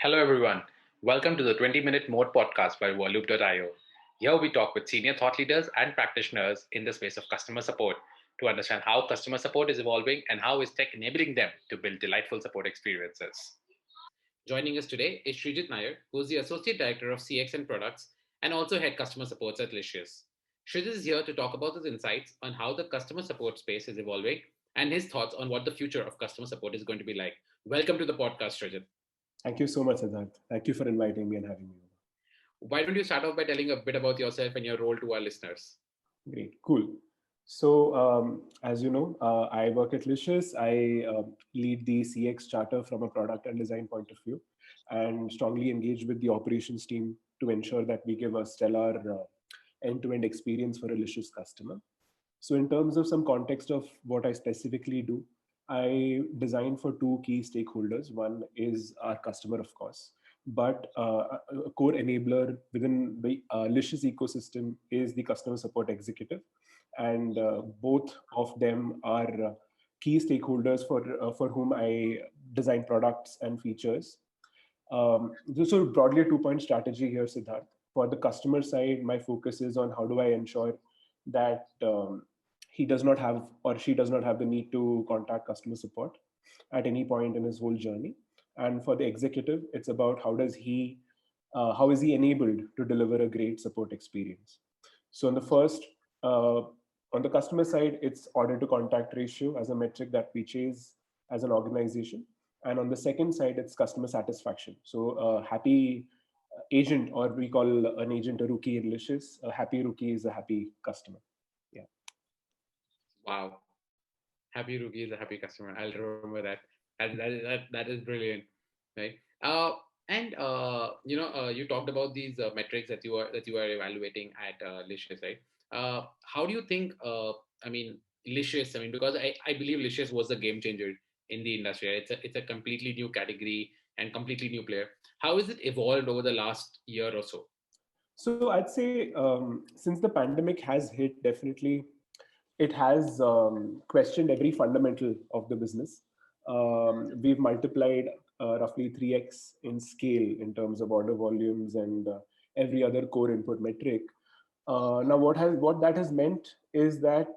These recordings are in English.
Hello, everyone. Welcome to the 20 Minute Moat podcast by Volume.io. Here we talk with senior thought leaders and practitioners in the space of customer support to understand how customer support is evolving and how is tech enabling them to build delightful support experiences. Joining us today is Sreejit Nair, who is the Associate Director of CX and Products and also Head Customer Supports at Licious. Sreejit is here to talk about his insights on how the customer support space is evolving and his thoughts on what the future of customer support is going to be like. Welcome to the podcast, Sreejit. Thank you so much, Siddharth. Thank you for inviting me and having me. Why don't you start off by telling a bit about yourself and your role to our listeners? Great, cool. So, as you know, I work at Licious. I lead the CX charter from a product and design point of view, and strongly engage with the operations team to ensure that we give a stellar end-to-end experience for a Licious customer. So, in terms of some context of what I specifically do, I design for two key stakeholders. One is our customer, of course, but a core enabler within the Licious ecosystem is the customer support executive, and both of them are key stakeholders for whom I design products and features. So broadly, a two-point strategy here, Siddharth. For the customer side, my focus is on how do I ensure that he does not have or she does not have the need to contact customer support at any point in his whole journey. And for the executive, it's about how is he enabled to deliver a great support experience. So uh, on the customer side, it's order to contact ratio as a metric that we chase as an organization. And on the second side, it's customer satisfaction. So happy agent, or we call an agent a rookie in Licious. A happy rookie is a happy customer. Yeah. Wow. Happy rookie is a happy customer. I'll remember that. That is brilliant, right? You talked about these metrics that you are evaluating at Licious, right? How do you think? I mean, Licious. I mean, because I believe Licious was a game changer in the industry. Right? It's a completely new category and completely new player. How has it evolved over the last year or so? So I'd say since the pandemic has hit, definitely it has questioned every fundamental of the business. We've multiplied roughly 3x in scale in terms of order volumes and every other core input metric. Now, what that has meant is that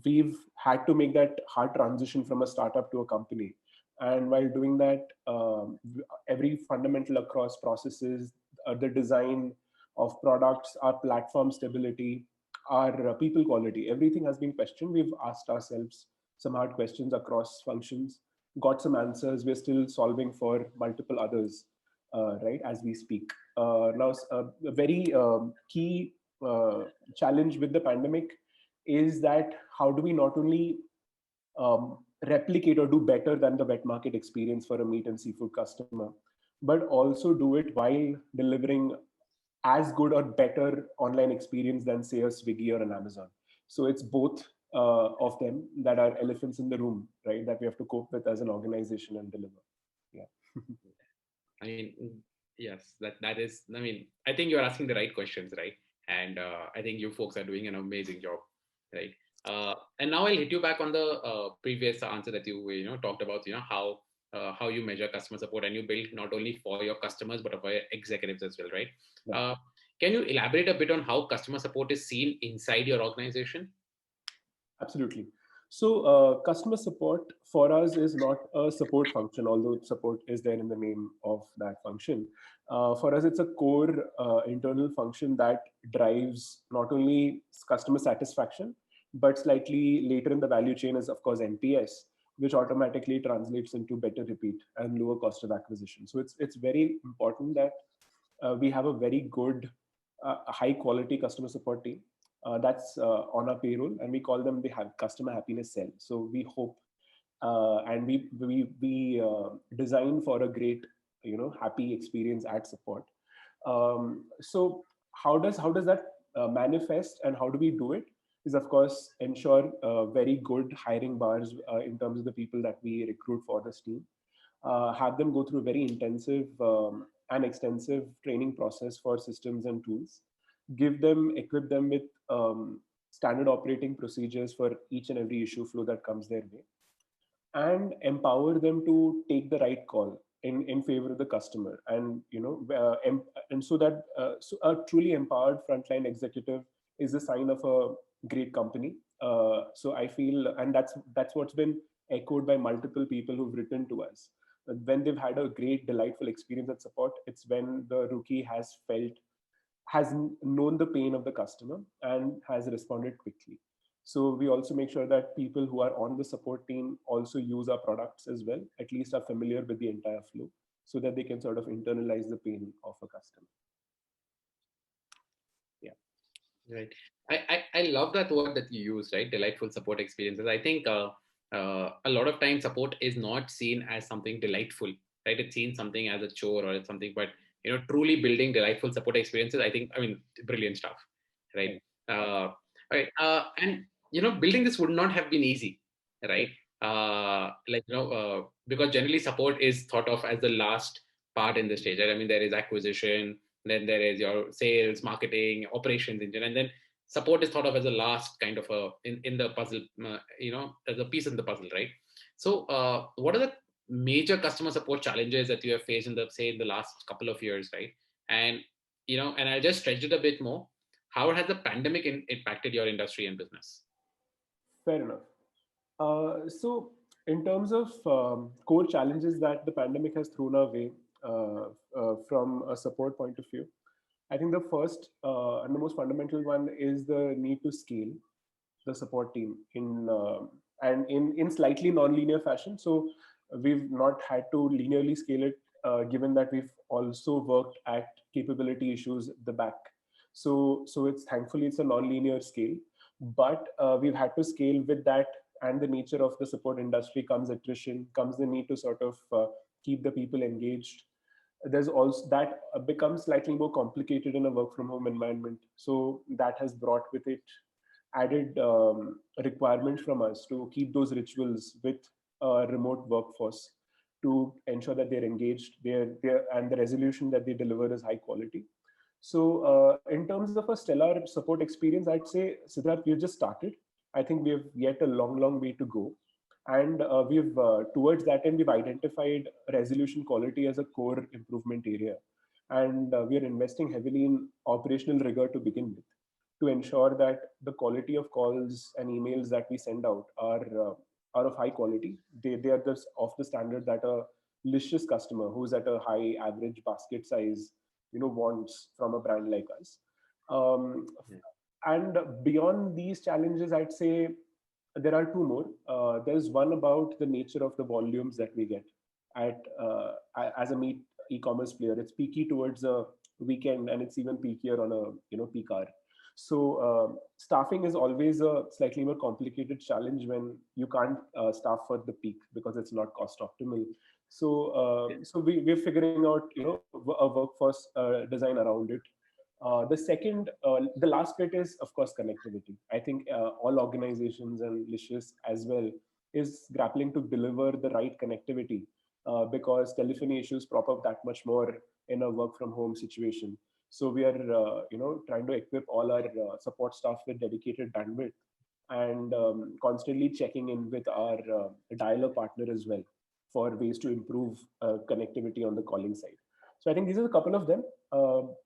we've had to make that hard transition from a startup to a company. And while doing that, every fundamental across processes, the design of products, our platform stability, our people quality, everything has been questioned. We've asked ourselves some hard questions across functions, got some answers. We're still solving for multiple others, right, as we speak. A very key challenge with the pandemic is that how do we not only replicate or do better than the wet market experience for a meat and seafood customer, but also do it while delivering as good or better online experience than, say, a Swiggy or an Amazon. So it's both of them that are elephants in the room, right? That we have to cope with as an organization and deliver. Yeah. I mean, yes, that is. I mean, I think you're asking the right questions, right? And I think you folks are doing an amazing job, right? And now I'll hit you back on the previous answer that you talked about. How you measure customer support, and you build not only for your customers but for your executives as well, right? Yeah. Uh, can you elaborate a bit on how customer support is seen inside your organization? Absolutely. So, customer support for us is not a support function, although support is there in the name of that function. For us, it's a core internal function that drives not only customer satisfaction, but slightly later in the value chain is, of course, NPS, which automatically translates into better repeat and lower cost of acquisition. So, it's very important that we have a very good, high quality customer support team that's on our payroll, and we call them the customer happiness cell. So we hope and we design for a great, happy experience at support. So how does that manifest, and how do we do it? Is, of course, ensure very good hiring bars in terms of the people that we recruit for this team. Have them go through a very intensive and extensive training process for systems and tools. Equip them with standard operating procedures for each and every issue flow that comes their way, and empower them to take the right call. in favor of the customer. And and so that so a truly empowered frontline executive is a sign of a great company. So I feel, and that's what's been echoed by multiple people who've written to us. When they've had a great, delightful experience at support, it's when the rookie has known the pain of the customer and has responded quickly. So we also make sure that people who are on the support team also use our products as well, at least are familiar with the entire flow, so that they can sort of internalize the pain of a customer. Yeah. Right. I love that word that you use, right? Delightful support experiences. I think a lot of times support is not seen as something delightful, right? It's seen something as a chore or it's something, but truly building delightful support experiences, I mean, brilliant stuff, right? Right. Right. And building this would not have been easy, right? Right. Because generally support is thought of as the last part in the stage, right? I mean, there is acquisition, then there is your sales, marketing, operations engine, and then support is thought of as the last kind of in the puzzle, as a piece in the puzzle, right? So what are the major customer support challenges that you have faced in the last couple of years, right? And and I'll just stretch it a bit more. How has the pandemic impacted your industry and business? Fair enough. So, in terms of core challenges that the pandemic has thrown our way from a support point of view, I think the first and the most fundamental one is the need to scale the support team in slightly non-linear fashion. So we've not had to linearly scale it, given that we've also worked at capability issues at the back. So it's thankfully it's a non-linear scale, but we've had to scale with that. And the nature of the support industry comes attrition, comes the need to sort of keep the people engaged. There's also that becomes slightly more complicated in a work from home environment, so that has brought with it added requirements from us to keep those rituals with a remote workforce, to ensure that they're engaged, and the resolution that they deliver is high quality. So in terms of a stellar support experience, I'd say, Siddharth, we've just started. I think we have yet a long way to go. And we've towards that end, we've identified resolution quality as a core improvement area. And we are investing heavily in operational rigor to begin with, to ensure that the quality of calls and emails that we send out are of high quality. They are of the standard that a Licious customer who's at a high average basket size, wants from a brand like us. Um, Yeah. and beyond these challenges, I'd say there are two more. There's one about the nature of the volumes that we get at as a meat e-commerce player. It's peaky towards a weekend, and it's even peakier on a peak hour. So staffing is always a slightly more complicated challenge when you can't staff for the peak because it's not cost optimal. So we're figuring out a workforce design around it. The last bit is, of course, connectivity. I think all organizations, and Licious as well, is grappling to deliver the right connectivity, because telephony issues prop up that much more in a work from home situation. So we are, trying to equip all our support staff with dedicated bandwidth, and constantly checking in with our dialer partner as well for ways to improve connectivity on the calling side. So I think these are a couple of them.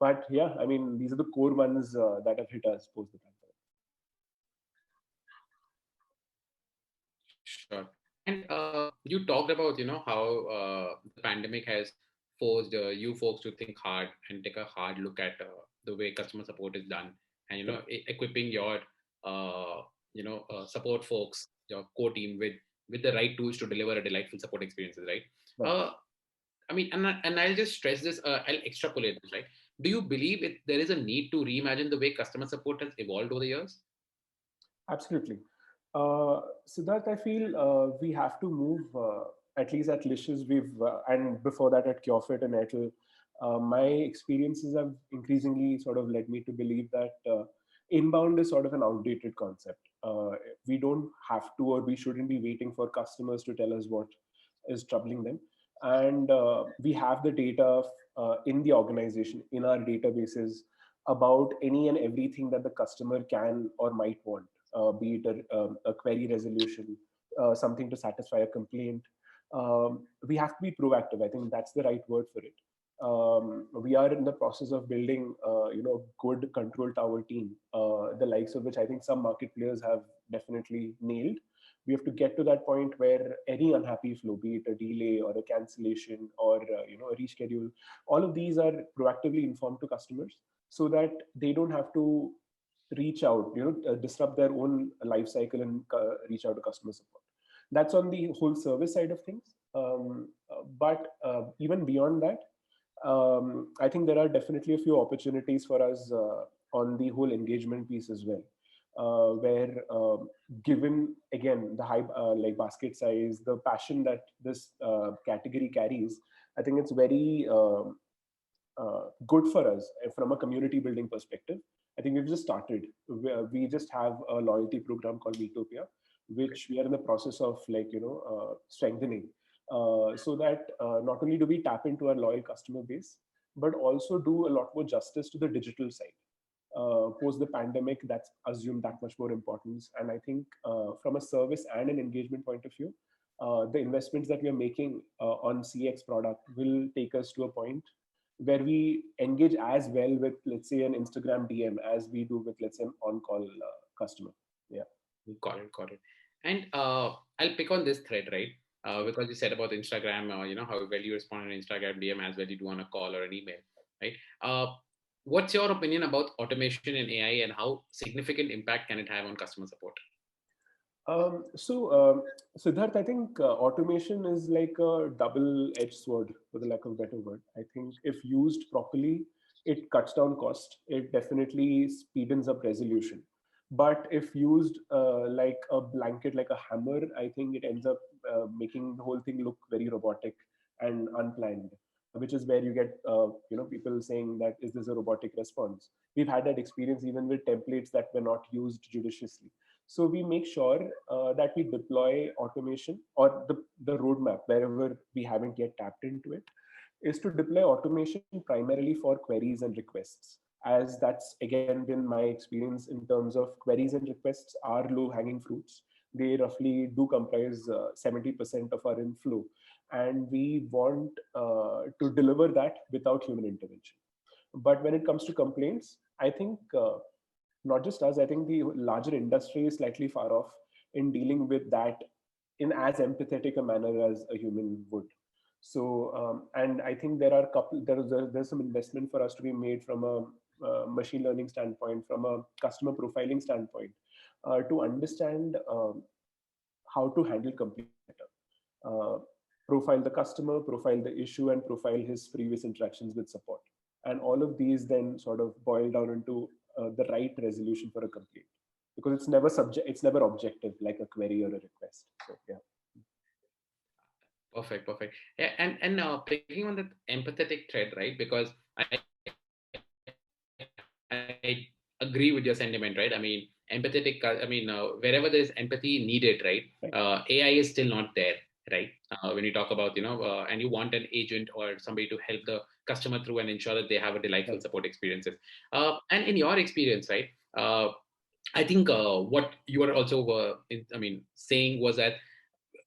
But yeah, I mean, these are the core ones that have hit us post the pandemic. Sure. And you talked about, how the pandemic has forced you folks to think hard and take a hard look at the way customer support is done, and Right. equipping your support folks, your core team with the right tools to deliver a delightful support experiences, right? Right. Uh, I mean, and I'll just stress this. I'll extrapolate this, right? Do you believe there is a need to reimagine the way customer support has evolved over the years? Absolutely. Siddharth, I feel we have to move, at least at Licious, and before that at CureFit and Airtel, my experiences have increasingly sort of led me to believe that inbound is sort of an outdated concept. We don't have to, or we shouldn't be waiting for customers to tell us what is troubling them. And we have the data in the organization, in our databases, about any and everything that the customer can or might want, be it a query resolution, something to satisfy a complaint, we have to be proactive. I think that's the right word for it. We are in the process of building, good control tower team, the likes of which I think some market players have definitely nailed. We have to get to that point where any unhappy flow, be it a delay or a cancellation or a reschedule, all of these are proactively informed to customers so that they don't have to reach out, disrupt their own life cycle and reach out to customer support. That's on the whole service side of things. But even beyond that, I think there are definitely a few opportunities for us on the whole engagement piece as well, where given again the high like basket size, the passion that this category carries, I think it's very good for us from a community building perspective. I think we've just started. We just have a loyalty program called Meatopia, which we are in the process of strengthening, so that not only do we tap into our loyal customer base, but also do a lot more justice to the digital side. Post the pandemic, that's assumed that much more importance. And I think from a service and an engagement point of view, the investments that we are making on CX product will take us to a point where we engage as well with, let's say, an Instagram DM as we do with, let's say, an on-call customer. Yeah. Got it. And I'll pick on this thread, right? Because you said about Instagram, how well you respond on Instagram DM as well you do on a call or an email, right? What's your opinion about automation and AI, and how significant impact can it have on customer support? Siddharth, I think automation is like a double-edged sword, for the lack of a better word. I think if used properly, it cuts down cost. It definitely speeds up resolution. But if used like a blanket, like a hammer, I think it ends up making the whole thing look very robotic and unplanned, which is where you get people saying that, is this a robotic response? We've had that experience even with templates that were not used judiciously. So we make sure that we deploy automation, or the roadmap wherever we haven't yet tapped into it, is to deploy automation primarily for queries and requests, as that's again been my experience in terms of queries and requests are low hanging fruits. They roughly do comprise 70% of our inflow, and we want to deliver that without human intervention. But when it comes to complaints, I think not just us, I think the larger industry is slightly far off in dealing with that in as empathetic a manner as a human would. So, and I think there are there's some investment for us to be made from a machine learning standpoint, from a customer profiling standpoint, to understand how to handle complaints better. Profile the customer, profile the issue, and profile his previous interactions with support. And all of these then sort of boil down into the right resolution for a complaint, because it's never objective like a query or a request. So yeah. Perfect. Yeah, and picking on that empathetic thread, right? Because I agree with your sentiment, right? I mean, empathetic. Wherever there is empathy needed, right? AI is still not there, right? When you talk about, and you want an agent or somebody to help the customer through and ensure that they have a delightful support experiences. And in your experience, right? I think what you were also, saying was that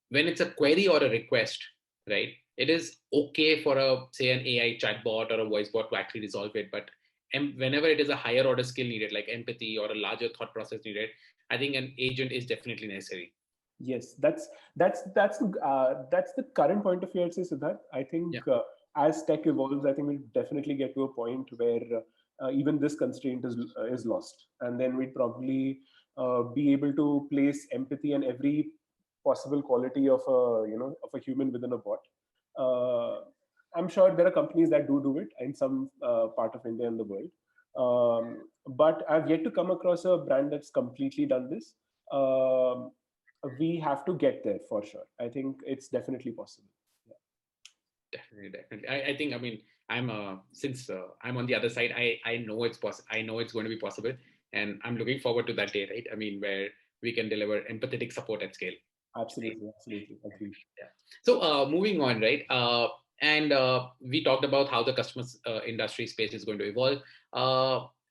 when it's a query or a request, right? It is okay for say an AI chatbot or a voice bot to actually resolve it, but whenever it is a higher order skill needed, like empathy or a larger thought process needed, I think an agent is definitely necessary. Yes, that's the current point of view, I'd say, Siddharth. I think as tech evolves, I think we'll definitely get to a point where even this constraint is lost, and then we'd probably be able to place empathy and every possible quality of a human within a bot. I'm sure there are companies that do it in some part of India and the world, but I've yet to come across a brand that's completely done this. We have to get there for sure. I think it's definitely possible. Yeah. Definitely. I think, since I'm on the other side, I know it's possible. I know it's going to be possible, and I'm looking forward to that day, right? I mean, where we can deliver empathetic support at scale. Absolutely. Agreed. Yeah. So moving on, right? And we talked about how the customer industry space is going to evolve.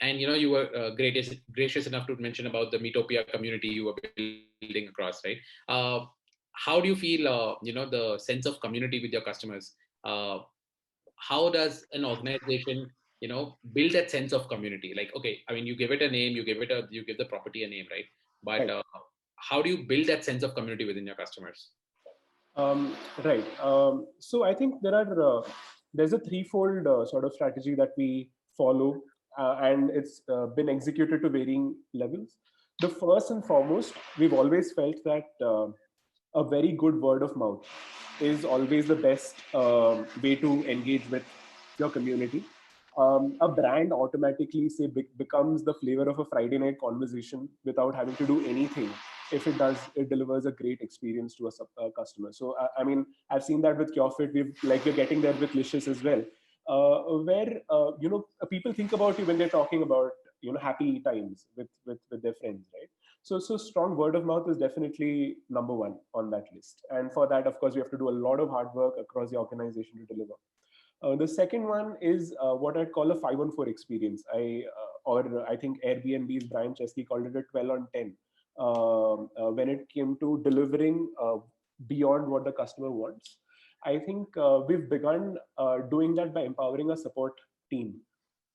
And you were gracious enough to mention about the Meatopia community you were building across, right? how do you feel, the sense of community with your customers? Uh, how does an organization, build that sense of community? Like, okay, I mean, you give it a name, you give the property a name, right? But Right. how do you build that sense of community within your customers? Um, right. So I think there's a threefold sort of strategy that we follow, and it's been executed to varying levels. The first and foremost, we've always felt that a very good word of mouth is always the best way to engage with your community. A brand automatically say becomes the flavor of a Friday night conversation without having to do anything. If it does, it delivers a great experience to a customer. So I mean, I've seen that with CureFit. We're getting there with Licious as well, where people think about you when they're talking about happy times with their friends, right? So strong word of mouth is definitely number one on that list. And for that, of course, we have to do a lot of hard work across the organization to deliver. The second one is what I'd call a 5-on-4 experience. Or I think Airbnb's Brian Chesky called it a 12 on 10 when it came to delivering beyond what the customer wants. I think we've begun doing that by empowering a support team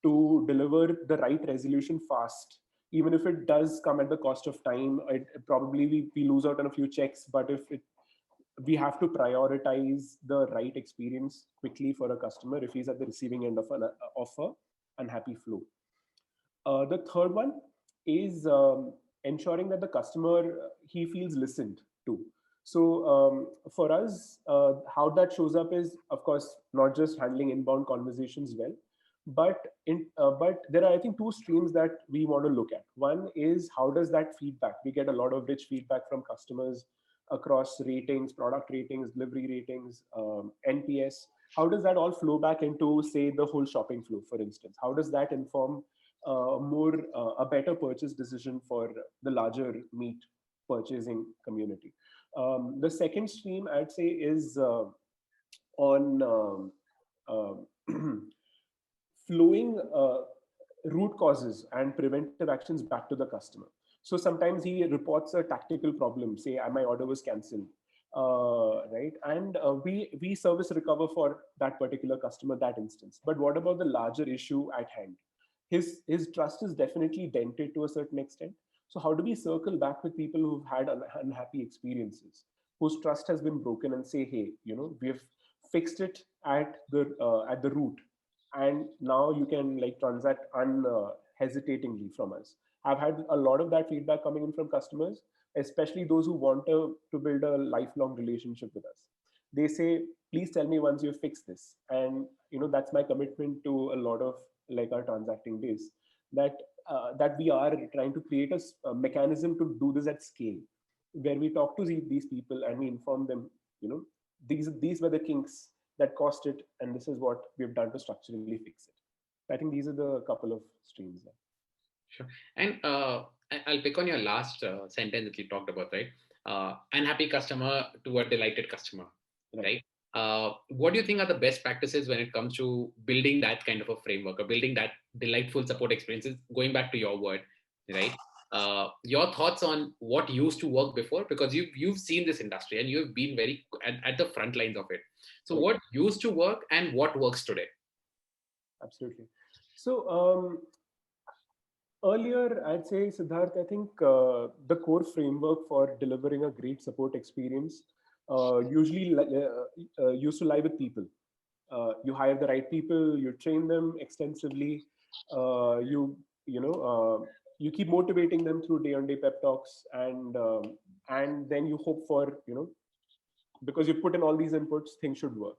to deliver the right resolution fast, even if it does come at the cost of time. Probably we lose out on a few checks, but if it we have to prioritize the right experience quickly for a customer if he's at the receiving end of an offer unhappy flow. The third one is ensuring that the customer he feels listened to. So for us, how that shows up is, of course, not just handling inbound conversations well, but there are, I think, two streams that we want to look at. One is how does that feedback? We get a lot of rich feedback from customers across ratings, product ratings, delivery ratings, NPS. How does that all flow back into, say, the whole shopping flow, for instance? How does that inform a better purchase decision for the larger meat purchasing community? The second stream, I'd say, is on flowing root causes and preventive actions back to the customer. So sometimes he reports a tactical problem, say my order was cancelled, right? And we service recover for that particular customer that instance. But what about the larger issue at hand? His trust is definitely dented to a certain extent. So how do we circle back with people who've had unhappy experiences, whose trust has been broken, and say, hey, we've fixed it at the root, and now you can like transact unhesitatingly from us. I've had a lot of that feedback coming in from customers, especially those who want to build a lifelong relationship with us. They say, please tell me once you've fixed this. And that's my commitment to a lot of like our transacting base, that that we are trying to create a mechanism to do this at scale, where we talk to these people and we inform them, you know these were the kinks that caused it, and this is what we've done to structurally fix it. I think these are the couple of streams there. Sure. And I'll pick on your last sentence that you talked about, right? Unhappy customer to a delighted customer, Right. right? What do you think are the best practices when it comes to building that kind of a framework or building that delightful support experiences? Going back to your word, right? Your thoughts on what used to work before, because you've seen this industry and you've been very at the front lines of it. So Right. what used to work and what works today? Absolutely. So earlier, I'd say, Siddharth, I think the core framework for delivering a great support experience used to lie with people. You hire the right people, you train them extensively, you know you keep motivating them through day-on-day pep talks, and then you hope for, because you put in all these inputs, things should work.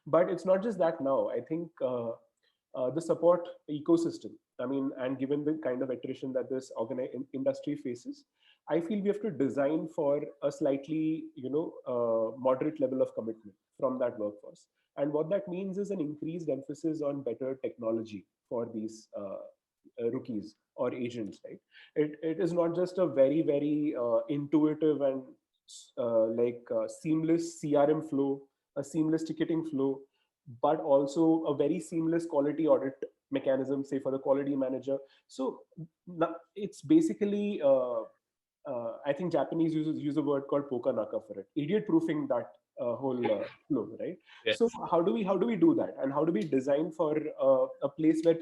But it's not just that now. I think the support ecosystem, I mean, and given the kind of attrition that this industry faces, I feel we have to design for a slightly, moderate level of commitment from that workforce. And what that means is an increased emphasis on better technology for these rookies or agents, right? It is not just a very, very intuitive and seamless CRM flow, a seamless ticketing flow, but also a very seamless quality audit mechanism, say for the quality manager. So it's basically I think Japanese use a word called pokanaka for it, idiot proofing that whole flow, right? Yes. So how do we do that, and how do we design for a place where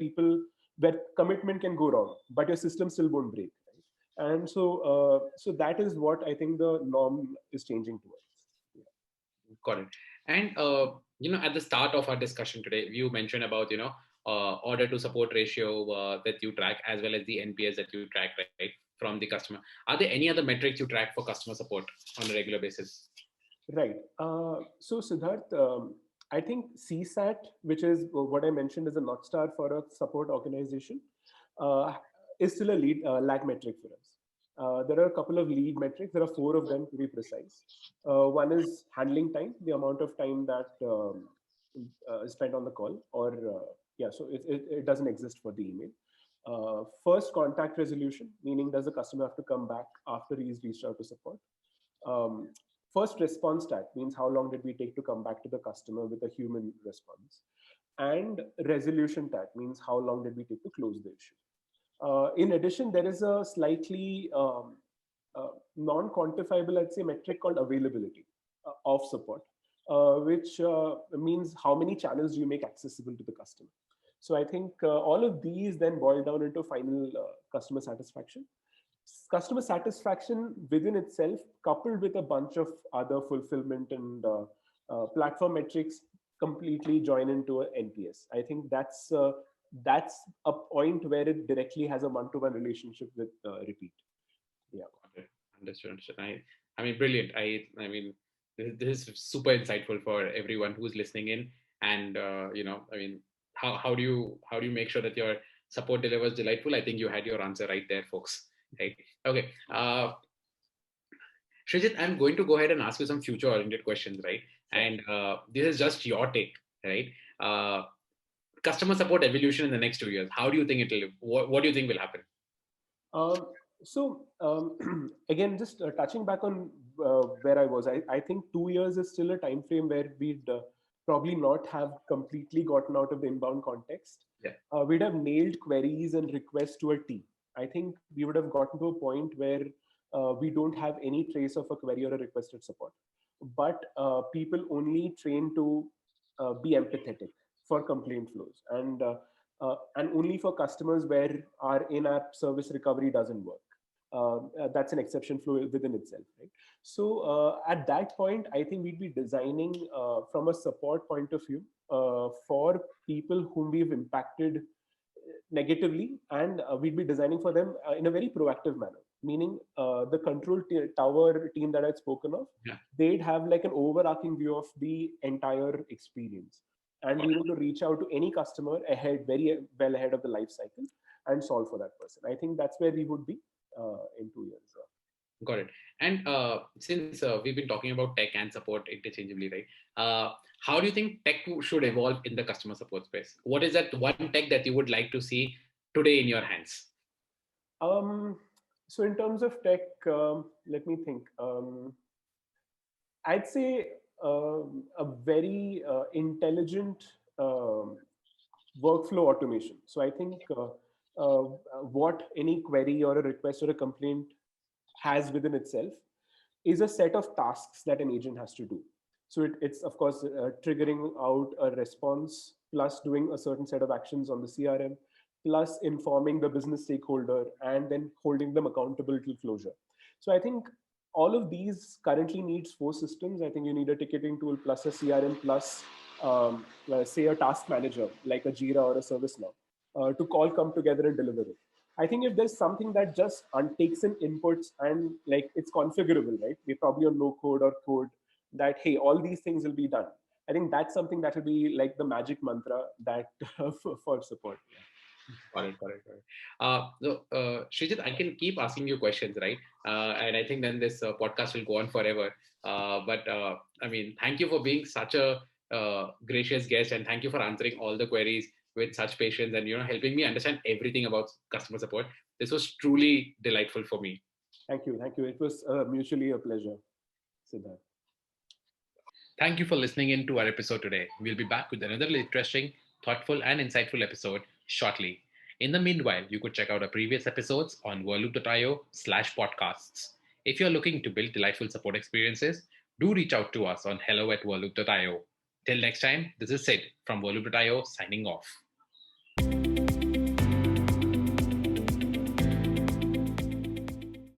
commitment can go wrong, but your system still won't break, right? And so that is what I think the norm is changing towards. Got it. And at the start of our discussion today, you mentioned about order to support ratio that you track, as well as the NPS that you track, right, from the customer. Are there any other metrics you track for customer support on a regular basis? Right. So Siddharth, I think CSAT, which is what I mentioned as a North Star for a support organization, uh, is still a lag metric for us. There are a couple of lead metrics. There are four of them to be precise. One is handling time, the amount of time that is spent on the call, or yeah, so it doesn't exist for the email. First contact resolution, meaning does the customer have to come back after he's reached out to support? um, First response stat means how long did we take to come back to the customer with a human response, and resolution tat means how long did we take to close the issue. In addition, there is a slightly non-quantifiable, I'd say, metric called availability of support, which means how many channels do you make accessible to the customer. So I think all of these then boil down into final customer satisfaction. Customer satisfaction within itself, coupled with a bunch of other fulfillment and platform metrics, completely join into an NPS. I think that's a point where it directly has a one-to-one relationship with repeat. Yeah. Okay. Understood. I mean, brilliant. I mean, this is super insightful for everyone who's listening in. And I mean, how do you make sure that your support delivers delightful? I think you had your answer right there, folks. Right. Okay. Srijit, I'm going to go ahead and ask you some future-oriented questions, right? And this is just your take, right? Customer support evolution in the next 2 years. How do you think it'll? What do you think will happen? Again, just touching back on where I was, I think 2 years is still a time frame where we'd probably not have completely gotten out of the inbound context. Yeah. We'd have nailed queries and requests to a T. I think we would have gotten to a point where we don't have any trace of a query or a requested support, but people only train to be empathetic for complaint flows, and only for customers where our in-app service recovery doesn't work. That's an exception flow within itself, right? So at that point, I think we'd be designing from a support point of view for people whom we've impacted negatively, and we'd be designing for them in a very proactive manner. Meaning, the tower team that I'd spoken of, Yeah. they'd have like an overarching view of the entire experience and be able to reach out to any customer very well ahead of the life cycle and solve for that person. I think that's where we would be in 2 years. Got it. And since we've been talking about tech and support interchangeably, right? How do you think tech should evolve in the customer support space? What is that one tech that you would like to see today in your hands? So in terms of tech, let me think. I'd say a very intelligent workflow automation. So I think what any query or a request or a complaint has within itself is a set of tasks that an agent has to do. So it's of course triggering out a response, plus doing a certain set of actions on the CRM, plus informing the business stakeholder, and then holding them accountable till closure. So I think all of these currently needs four systems. I think you need a ticketing tool plus a CRM plus say a task manager like a Jira or a ServiceNow to all come together and deliver it. I think if there's something that just takes in inputs and like it's configurable, right? We're probably on no code or code that, hey, all these things will be done. I think that's something that will be like the magic mantra that for support. Got it. Srijit, I can keep asking you questions, right? And I think then this podcast will go on forever. But I mean, thank you for being such a gracious guest, and thank you for answering all the queries with such patience, and helping me understand everything about customer support. This was truly delightful for me. Thank you. It was mutually a pleasure, Siddharth. Thank you for listening in to our episode today. We'll be back with another interesting, thoughtful, and insightful episode shortly. In the meanwhile, you could check out our previous episodes on worloop.io/podcasts. If you're looking to build delightful support experiences, do reach out to us on hello@whirloop.io. Till next time, this is Sid from whirloop.io signing off.